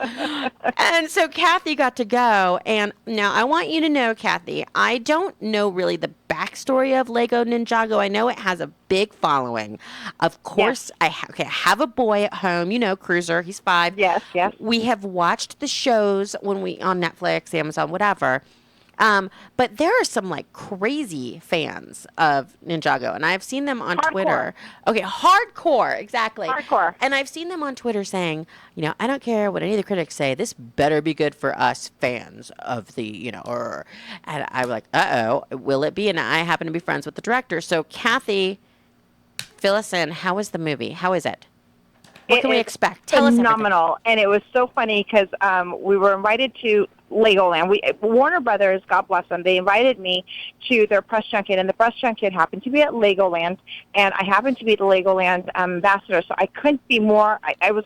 And so Kathy got to go. And now I want you to know, Kathy, I don't know really the backstory of Lego Ninjago. I know it has a big following. Of course, I have a boy at home, Cruiser. He's 5. Yes. We have watched the shows on Netflix, Amazon, whatever. But there are some like crazy fans of Ninjago, and I've seen them on Twitter. Okay, hardcore, exactly. Hardcore. And I've seen them on Twitter saying, I don't care what any of the critics say. This better be good for us fans of the, and I'm like, will it be? And I happen to be friends with the director. So Kathy, fill us in. How is the movie? How is it? What can we expect? Tell us everything. Phenomenal. And it was so funny because we were invited to Legoland. Warner Brothers, God bless them, they invited me to their press junket, and the press junket happened to be at Legoland, and I happened to be the Legoland ambassador, so I couldn't be more. It was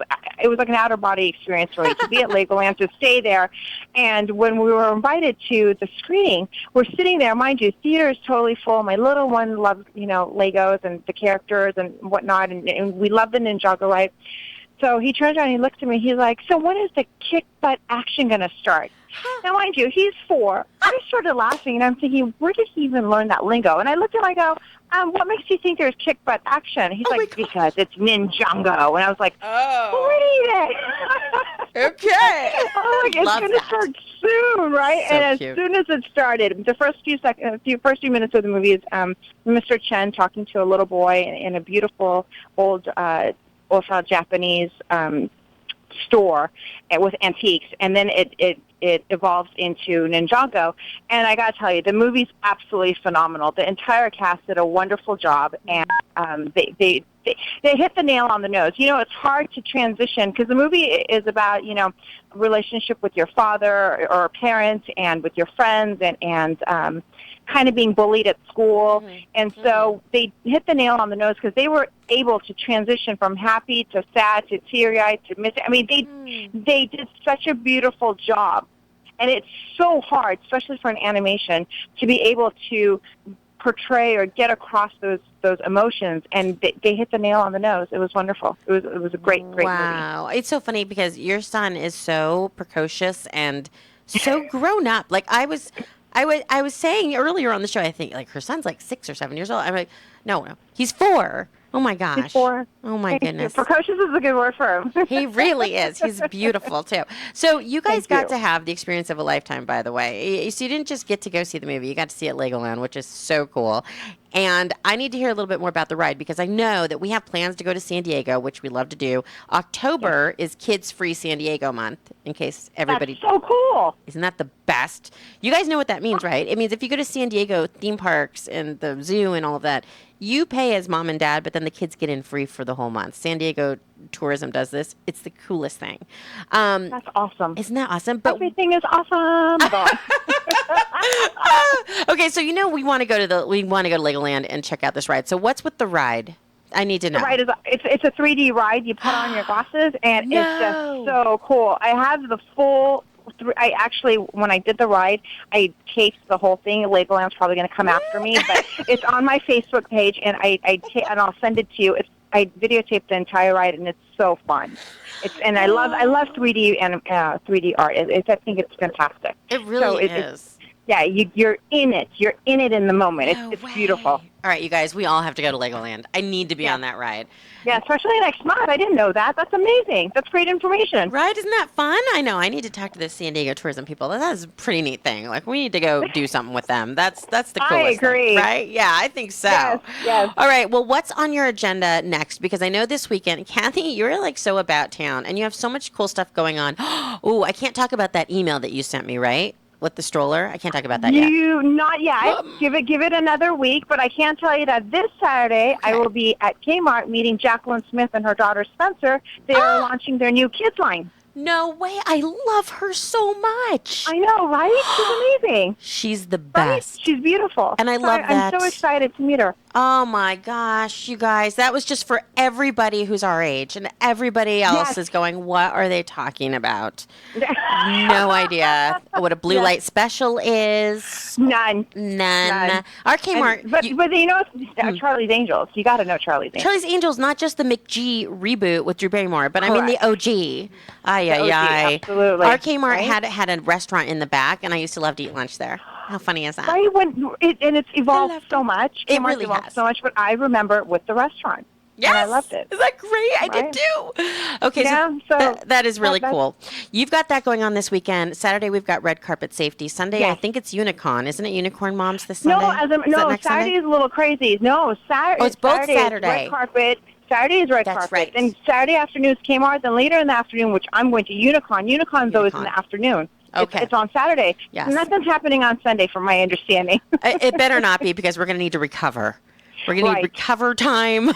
like an outer body experience for me to be at Legoland, to stay there. And when we were invited to the screening, we're sitting there, mind you, theater is totally full. My little one loves, Legos and the characters and whatnot, and we love the Ninjago ride. So he turns around and he looks at me. He's like, "So when is the kick butt action going to start?" Now, mind you, he's 4. I started laughing, and I'm thinking, where did he even learn that lingo? And I looked at him, I go, what makes you think there's kick butt action? He's like, because it's Ninjago. And I was like, read it. Okay. It's going to start soon, right? So and cute. As soon as it started, the first few minutes of the movie is Mr. Chen talking to a little boy in a beautiful old-style Japanese store with antiques, and then it evolves into Ninjago. And I got to tell you, the movie's absolutely phenomenal. The entire cast did a wonderful job, and they hit the nail on the nose. It's hard to transition because the movie is about, relationship with your father or parents and with your friends and kind of being bullied at school. Mm-hmm. And so they hit the nail on the nose because they were able to transition from happy to sad to teary-eyed to missing. I mean, they did such a beautiful job. And it's so hard, especially for an animation, to be able to portray or get across those emotions, and they hit the nail on the nose. It was wonderful. It was a great movie. Wow. It's so funny because your son is so precocious and so grown up. Like I was saying earlier on the show, I think like her son's like 6 or 7 years old. I'm like, no, he's 4. Oh my gosh. He's 4. Oh my goodness. Precocious is a good word for him. He really is. He's beautiful too. So you guys got to have the experience of a lifetime, by the way. So you didn't just get to go see the movie. You got to see it at Legoland, which is so cool. And I need to hear a little bit more about the ride because I know that we have plans to go to San Diego, which we love to do. October is Kids Free San Diego month, in case everybody... That's so cool. Isn't that the best? You guys know what that means, right? It means if you go to San Diego theme parks and the zoo and all of that, you pay as mom and dad, but then the kids get in free for the whole month. San Diego Tourism does this. It's the coolest thing. That's awesome. Isn't that awesome? But everything is awesome. Okay, so we want to go to Legoland and check out this ride. So what's with the ride? I need to know. The ride is it's a 3D ride. You put on your glasses, and it's just so cool. I have the full. I actually, when I did the ride, I taped the whole thing. Legoland's probably going to come after me, but it's on my Facebook page, and and I'll send it to you. I videotaped the entire ride, and it's so fun. I love 3D and 3D art. I think it's fantastic. It really is. Yeah, you're in it. You're in it in the moment. It's beautiful. All right, you guys, we all have to go to Legoland. I need to be on that ride. Yeah, especially next month. I didn't know that. That's amazing. That's great information. Right? Isn't that fun? I know. I need to talk to the San Diego tourism people. That is a pretty neat thing. Like, we need to go do something with them. That's the coolest I agree. thing, right? Yeah, I think so. Yes. All right. Well, what's on your agenda next? Because I know this weekend, Kathy, you're like so about town, and you have so much cool stuff going on. Oh, I can't talk about that email that you sent me, right? With the stroller? I can't talk about that yet. Not yet. Give it another week, but I can tell you that this Saturday I will be at Kmart meeting Jacqueline Smith and her daughter Spencer. They are launching their new kids line. No way. I love her so much. I know, right? She's amazing. She's the best. Right? She's beautiful. And I love that. I'm so excited to meet her. Oh, my gosh, you guys. That was just for everybody who's our age. And everybody else is going, what are they talking about? No idea what a blue light special is. None. Our Kmart. But Charlie's Angels. You got to know Charlie's Angels. Charlie's Angels, not just the McG reboot with Drew Barrymore, but I mean the OG. Absolutely. Our Kmart had a restaurant in the back, and I used to love to eat lunch there. How funny is that? Right, and it's evolved so much. It really has. So much, but I remember it with the restaurant. Yes. And I loved it. Is that great? I did too. Okay, so that is really cool. You've got that going on this weekend. Saturday, we've got red carpet safety. Sunday, I think it's Unicorn. Isn't it Unicorn Moms this Sunday? Saturday is a little crazy. No, Saturday. Oh, it's both Saturday. Red carpet. Saturday is red carpet. Right. And Saturday afternoon is Kmart. Then later in the afternoon, which I'm going to Unicorn. Unicorn's always in the afternoon. Okay. It's on Saturday. Yes. Nothing's happening on Sunday, from my understanding. It better not be, because we're going to need to recover. We're going to need recover time,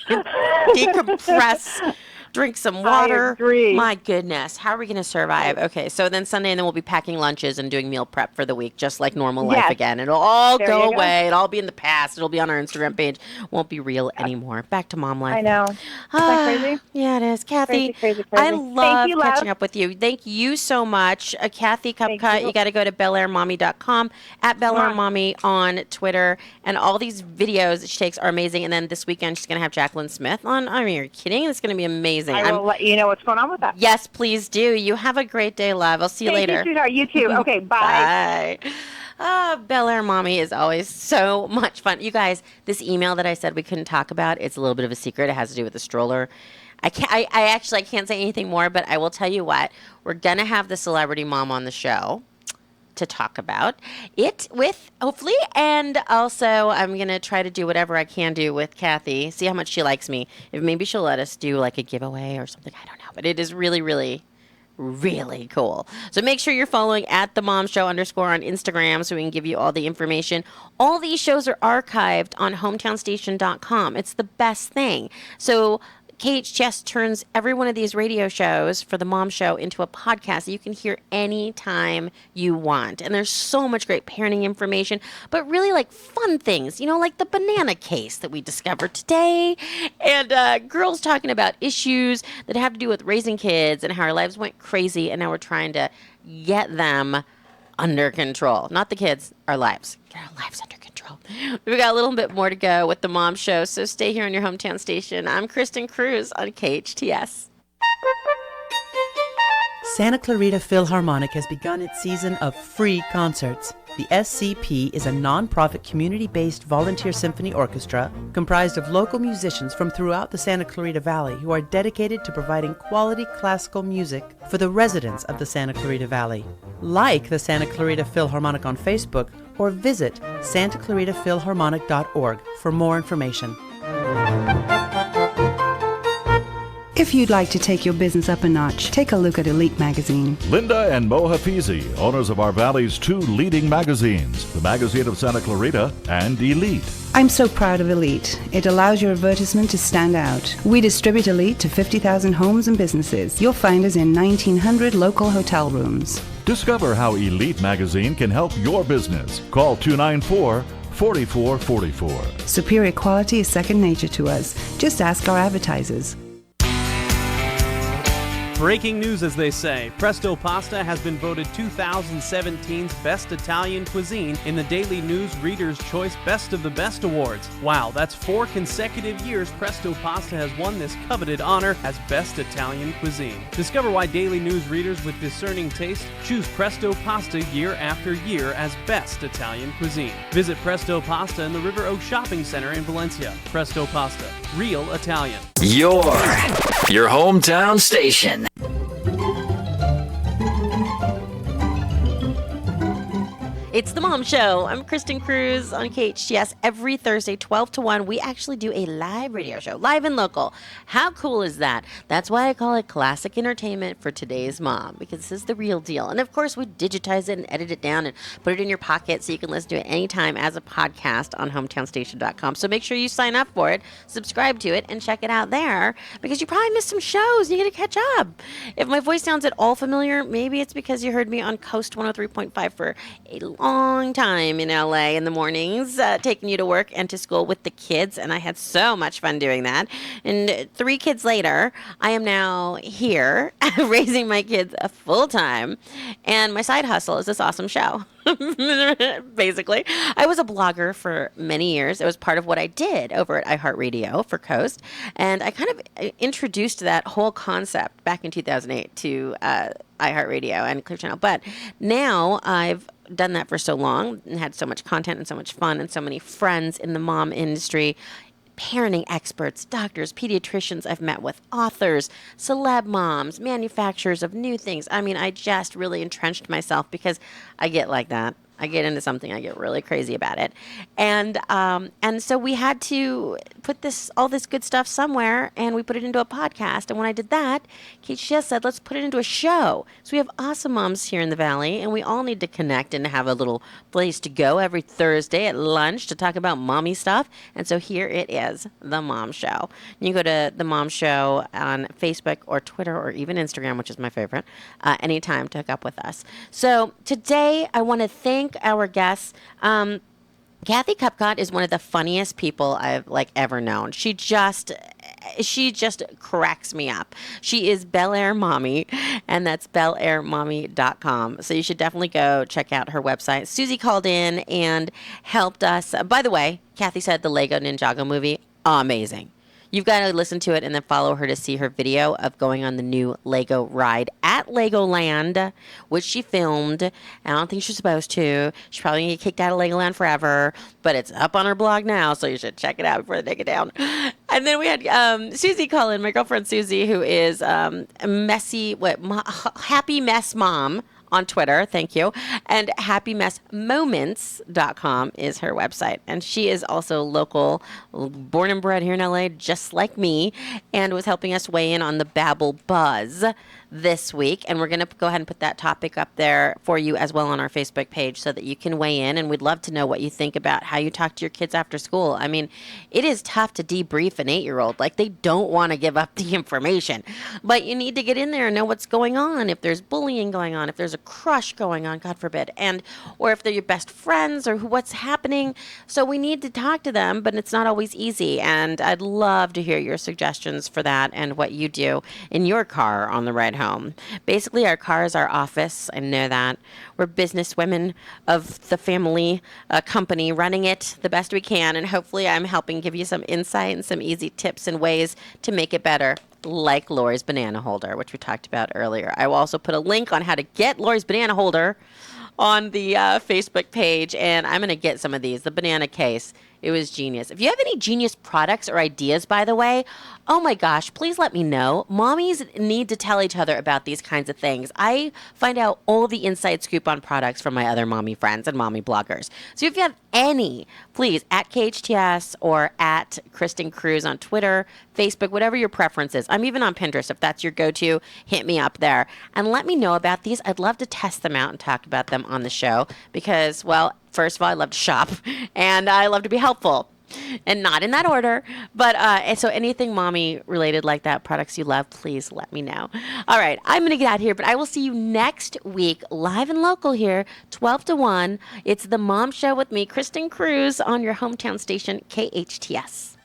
decompress. drink some water. I agree. My goodness, how are we going to survive? Okay, so then Sunday, and then we'll be packing lunches and doing meal prep for the week, just like normal life again. It'll all There go you go. away. It'll all be in the past. It'll be on our Instagram page. Won't be real anymore. Back to mom life. I know. Is that crazy? Yeah, it is. Kathy, Crazy. I Thank love you, love. catching up with you. Thank you so much. Kathy Cupcut, you got to go to bellairmommy.com, at bellairmommy on Twitter, and all these videos that she takes are amazing. And then this weekend, she's going to have Jacqueline Smith on. I mean, you're kidding? It's going to be amazing. I will let you know what's going on with that. Yes, please do. You have a great day, love. I'll see you later. Thank you, sweetheart. You too. Okay, bye. Bye. Bel Air Mommy is always so much fun. You guys, this email that I said we couldn't talk about, it's a little bit of a secret. It has to do with the stroller. I can't say anything more, but I will tell you what. We're going to have the celebrity mom on the show to talk about it with, hopefully, and also I'm going to try to do whatever I can do with Kathy, see how much she likes me. If maybe she'll let us do like a giveaway or something, I don't know, but it is really, really, really cool. So make sure you're following at the Mom Show _ on Instagram so we can give you all the information. All these shows are archived on hometownstation.com. It's the best thing. So KHTS turns every one of these radio shows for the Mom Show into a podcast that you can hear anytime you want. And there's so much great parenting information, but really like fun things, you know, like the banana case that we discovered today, and girls talking about issues that have to do with raising kids and how our lives went crazy, and now we're trying to get them under control. Not the kids, our lives. Get our lives under control. We've got a little bit more to go with the Mom Show, so stay here on your hometown station. I'm Kristin Cruz on KHTS. Santa Clarita Philharmonic has begun its season of free concerts. The SCP is a non-profit community-based volunteer symphony orchestra comprised of local musicians from throughout the Santa Clarita Valley who are dedicated to providing quality classical music for the residents of the Santa Clarita Valley. Like the Santa Clarita Philharmonic on Facebook or visit santaclaritaphilharmonic.org for more information. If you'd like to take your business up a notch, take a look at Elite Magazine. Linda and Mo Hafizi, owners of our Valley's two leading magazines, the Magazine of Santa Clarita and Elite. I'm so proud of Elite. It allows your advertisement to stand out. We distribute Elite to 50,000 homes and businesses. You'll find us in 1,900 local hotel rooms. Discover how Elite Magazine can help your business. Call 294-4444. Superior quality is second nature to us. Just ask our advertisers. Breaking news, as they say. Presto Pasta has been voted 2017's Best Italian Cuisine in the Daily News Reader's Choice Best of the Best Awards. Wow, that's 4 consecutive years Presto Pasta has won this coveted honor as Best Italian Cuisine. Discover why Daily News readers with discerning taste choose Presto Pasta year after year as Best Italian Cuisine. Visit Presto Pasta in the River Oak Shopping Center in Valencia. Presto Pasta, real Italian. Your hometown station. It's the Mom Show. I'm Kristin Cruz on KHTS. Every Thursday, 12 to 1, we actually do a live radio show, live and local. How cool is that? That's why I call it classic entertainment for today's mom, because this is the real deal. And of course, we digitize it and edit it down and put it in your pocket so you can listen to it anytime as a podcast on hometownstation.com. So make sure you sign up for it, subscribe to it, and check it out there, because you probably missed some shows. You got to catch up. If my voice sounds at all familiar, maybe it's because you heard me on KOST 103.5 for a long time in LA in the mornings, taking you to work and to school with the kids, and I had so much fun doing that. And 3 kids later, I am now here raising my kids full time, and my side hustle is this awesome show. Basically, I was a blogger for many years. It was part of what I did over at iHeartRadio for KOST, and I kind of introduced that whole concept back in 2008 to iHeartRadio and Clear Channel. But now I've done that for so long and had so much content and so much fun and so many friends in the mom industry, parenting experts, doctors, pediatricians I've met with, authors, celeb moms, manufacturers of new things. I mean, I just really entrenched myself because I get like that. I get into something, I get really crazy about it. And so we had to put all this good stuff somewhere, and we put it into a podcast. And when I did that, KHTS said, let's put it into a show. So we have awesome moms here in the Valley, and we all need to connect and have a little place to go every Thursday at lunch to talk about mommy stuff. And so here it is, The Mom Show. You can go to The Mom Show on Facebook or Twitter or even Instagram, which is my favorite, anytime to hook up with us. So today I want to thank our guests. Kathy Cupcott is one of the funniest people I've ever known. She just cracks me up. She is Bel Air Mommy, and that's belairmommy.com. So you should definitely go check out her website. Susie called in and helped us. By the way, Kathy said the Lego Ninjago movie, amazing. You've got to listen to it and then follow her to see her video of going on the new Lego ride at Legoland, which she filmed. I don't think she's supposed to. She's probably going to get kicked out of Legoland forever, but it's up on her blog now, so you should check it out before they take it down. And then we had Susie call in, my girlfriend Susie, who is Happy Mess Mom on Twitter, thank you. And happymessmoments.com is her website. And she is also local, born and bred here in LA, just like me, and was helping us weigh in on the Babble Buzz this week. And we're going to go ahead and put that topic up there for you as well on our Facebook page so that you can weigh in. And we'd love to know what you think about how you talk to your kids after school. I mean, it is tough to debrief an 8-year-old. They don't want to give up the information. But you need to get in there and know what's going on. If there's bullying going on, if there's a crush going on, God forbid, or if they're your best friends or what's happening. So we need to talk to them, but it's not always easy. And I'd love to hear your suggestions for that and what you do in your car on the ride home. Basically, our car is our office. I know that. We're business women of the family company, running it the best we can. And hopefully I'm helping give you some insight and some easy tips and ways to make it better, like Lori's banana holder, which we talked about earlier. I will also put a link on how to get Lori's banana holder on the Facebook page, and I'm going to get some of these. The banana case, it was genius. If you have any genius products or ideas, by the way, oh my gosh, please let me know. Mommies need to tell each other about these kinds of things. I find out all the inside scoop on products from my other mommy friends and mommy bloggers. So if you have any, please, at KHTS or at Kristin Cruz on Twitter, Facebook, whatever your preference is. I'm even on Pinterest. If that's your go-to, hit me up there. And let me know about these. I'd love to test them out and talk about them on the show because, well, first of all, I love to shop and I love to be helpful. And not in that order, but so anything mommy related like that, products you love, please let me know. All right, I'm going to get out of here, but I will see you next week, live and local here, 12 to 1. It's The Mom Show with me, Kristin Cruz, on your hometown station, KHTS.